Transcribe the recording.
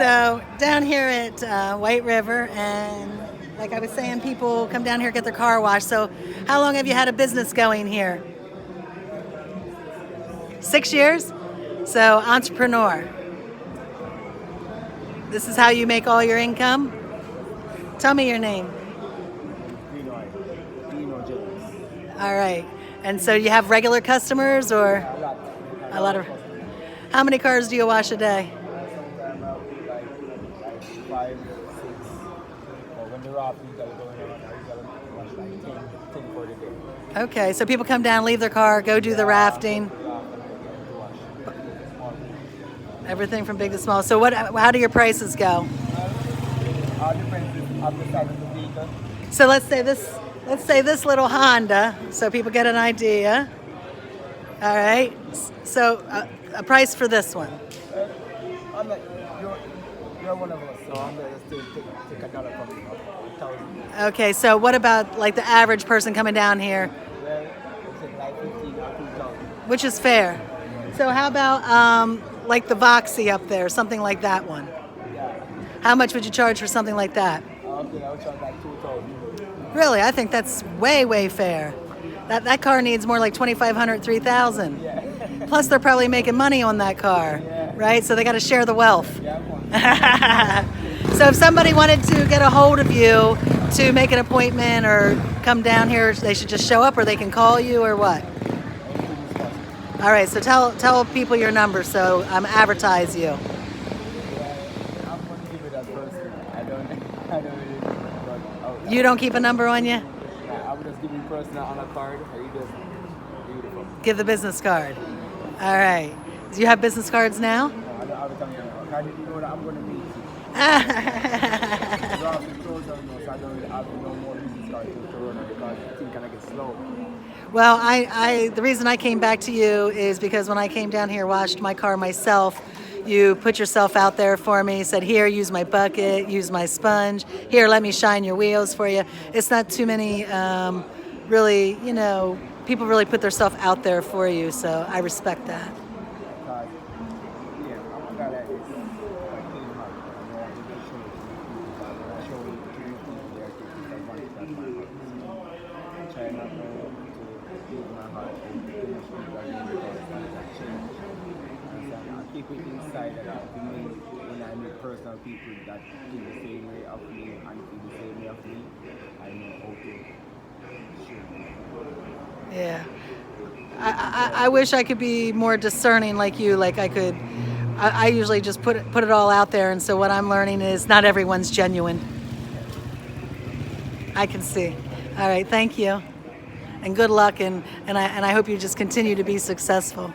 So down here at White River, and like I was saying, people come down here get their car washed. So how long have you had a business going here? 6 years? So entrepreneur. This is how you make all your income? Tell me your name. All right. And so you have regular customers or a lot of... How many cars do you wash a day? Five, six. When the rafting are going on, I usually watch like 10 for the day. Okay, so people come down, leave their car, go do the rafting. Everything from big to small. So how do your prices go? All depends on the size of the vehicle. So let's say this little Honda, so people get an idea. All right. So a price for this one. I'm like, you're one of us, so I'm going to take $1 from you. 1,000. Okay, so what about like the average person coming down here? Well, it's like 15 or 2,000. Which is fair. So how about like the Voxy up there, something like that one? Yeah. How much would you charge for something like that? Okay, I would charge like 2,000. Really, I think that's way fair. That car needs more like 2,500, 3,000. Yeah. Plus, they're probably making money on that car, right? So they got to share the wealth. Yeah, So if somebody wanted to get a hold of you to make an appointment or come down here, they should just show up, or they can call you, or what? All right. So tell people your number so advertise you. I'm going to give it that person. I don't really know. But You don't keep a number on you? I would just give you personal on a card, or you just beautiful. Give the business card. All right. Do you have business cards now? No, I don't have it on me. I didn't know that I'm going to be. So I don't really have no more business cards to run because I think I get slow. Well, the reason I came back to you is because when I came down here, washed my car myself, you put yourself out there for me, said, here, use my bucket, use my sponge. Here, let me shine your wheels for you. It's not too many, really, people really put themselves out there for you, so I respect that. I'm a guy like this. I clean hard. I want to make sure I show you to people there to take advantage of my heart. I try not to use my heart to finish with that because I change. I keep it inside that I mean, when I meet personal people that think the same way of me and feel the same way of me, I know how to show. Yeah. I wish I could be more discerning like you. Like I usually just put it all out there, and so what I'm learning is not everyone's genuine. I can see. All right, thank you, and good luck, and I hope you just continue to be successful.